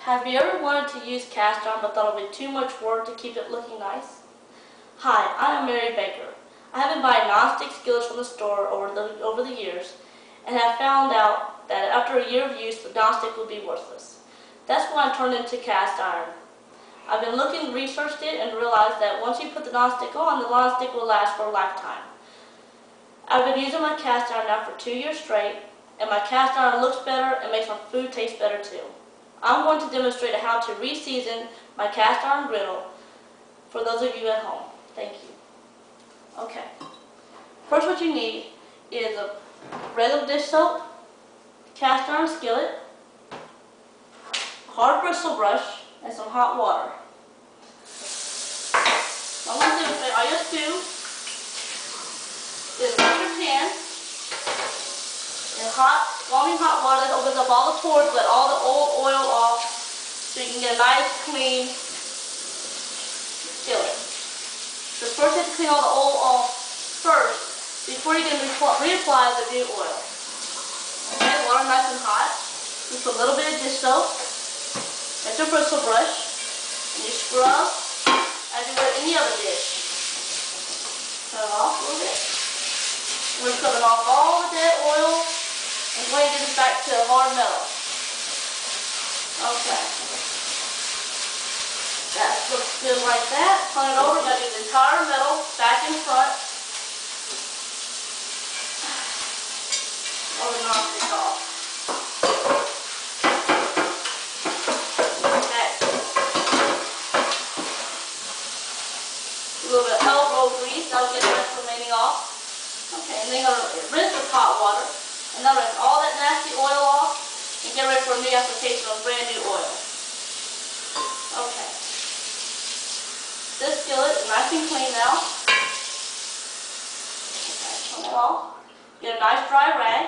Have you ever wanted to use cast iron but thought it would be too much work to keep it looking nice? Hi, I am Mary Baker. I have been buying non-stick skillets from the store over the years and have found out that after a year of use the non-stick would be worthless. That's when I turned into cast iron. I've been looking, researched it, and realized that once you put the non-stick on, the non-stick will last for a lifetime. I've been using my cast iron now for 2 years straight, and my cast iron looks better and makes my food taste better too. I'm going to demonstrate how to re-season my cast iron griddle for those of you at home. Thank you. Okay. First, what you need is a regular dish soap, cast iron skillet, hard bristle brush, and some hot water. What I'm going to demonstrate, all you have to do is put your pan in boiling hot water that opens up all the pores, let all the old oil off so you can get a nice clean skillet. So first you have to clean all the oil off first before you can reapply the new oil. Okay, water nice and hot. You put a little bit of dish soap, get your bristle brush, and you scrub as you would any other dish. Turn it off a little bit. We're scrubbing off all the dead oil and going to get this back to a hard metal. Okay. That looks good like that. Turn it over, got to do the entire metal back in front. All the non-stick off. Okay. A little bit of elbow grease, that'll get the rest remaining off. Okay, and then you're going to rinse with hot water. And now rinse all that nasty oil off and get ready for a new application of brand new oil. Okay. This skillet is nice and clean now. Okay, turn it off. Get a nice dry rag.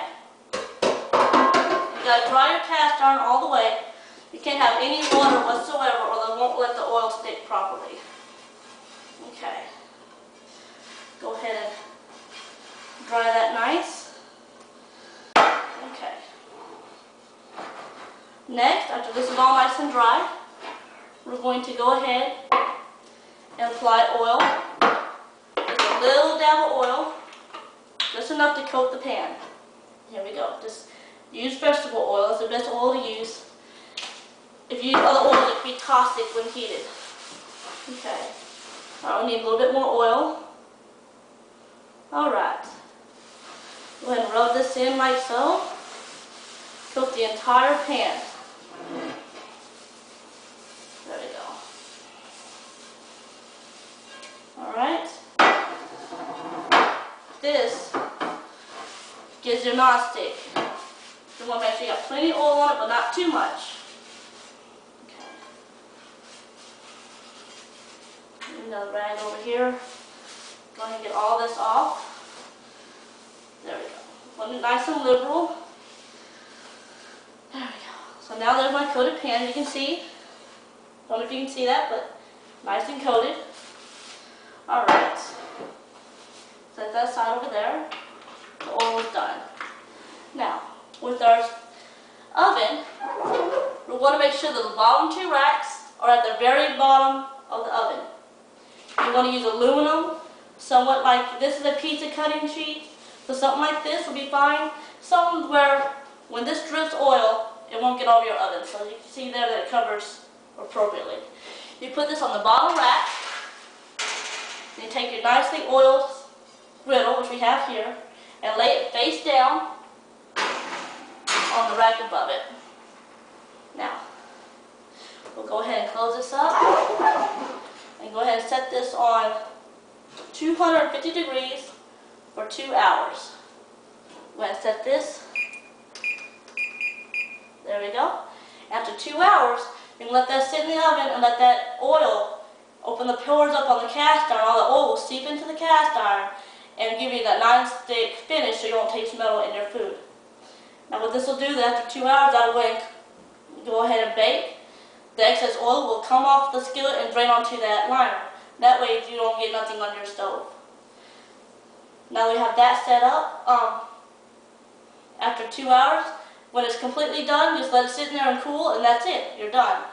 You got to dry your cast iron all the way. You can't have any water whatsoever or they won't let the oil stick properly. Okay. Go ahead and dry that nice. Okay. Next, after this is all nice and dry, we're going to go ahead and apply oil. Just a little dab of oil, just enough to coat the pan. Here we go. Just use vegetable oil. It's the best oil to use. If you use other oils, it can be caustic when heated. Okay. Alright, we need a little bit more oil. Alright. Go ahead and rub this in like so. Coat the entire pan. There we go. Alright. This gives your non-stick. You want to make sure you got plenty of oil on it, but not too much. Okay. Another rag over here. Go ahead and get all this off. There we go. Want it nice and liberal. There we go. So now there's my coated pan. You can see. Don't know if you can see that, but nice and coated. Alright. Set that aside over there. The oil is done. Now, with our oven, we want to make sure that the bottom two racks are at the very bottom of the oven. You want to use aluminum, somewhat like this is a pizza cutting sheet. So something like this will be fine. Something where when this drips oil, it won't get over your oven. So you can see there that it covers appropriately. You put this on the bottom rack. And you take your nicely oiled griddle, which we have here, and lay it face down on the rack above it. Now, we'll go ahead and close this up. And go ahead and set this on 250 degrees for 2 hours. Go ahead and set this. There we go. After 2 hours, you can let that sit in the oven and let that oil open the pores up on the cast iron. All the oil will seep into the cast iron and give you that non-stick finish so you don't taste metal in your food. Now what this will do, that after 2 hours, that'll go ahead and bake. The excess oil will come off the skillet and drain onto that liner. That way you don't get nothing on your stove. Now we have that set up. After 2 hours, When it's completely done, just let it sit in there and cool, and that's it. You're done.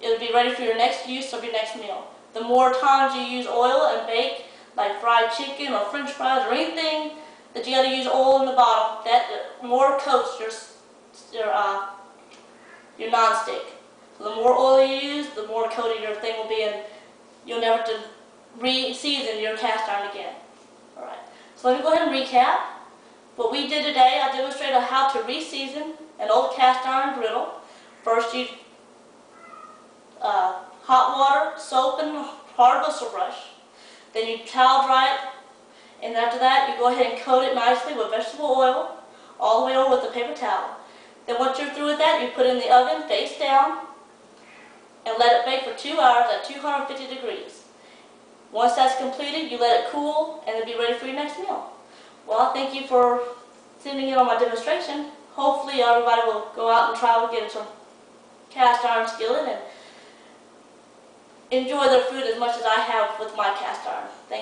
It'll be ready for your next use of your next meal. The more times you use oil and bake, like fried chicken or french fries or anything that you got to use oil in the bottom, that more coats your non-stick. So the more oil you use, the more coated your thing will be, and you'll never have to re-season your cast iron again. Alright, so let me go ahead and recap. What we did today, I demonstrated how to re-season an old cast iron griddle. First you hot water, soap, and hard whistle brush. Then you towel dry it, and after that you go ahead and coat it nicely with vegetable oil, all the way over with a paper towel. Then once you're through with that, you put it in the oven face down and let it bake for 2 hours at 250 degrees. Once that's completed, you let it cool and it'll be ready for your next meal. Well, thank you for tuning in on my demonstration. Hopefully everybody will go out and try to get some cast iron skillet and enjoy their food as much as I have with my cast iron. Thank you.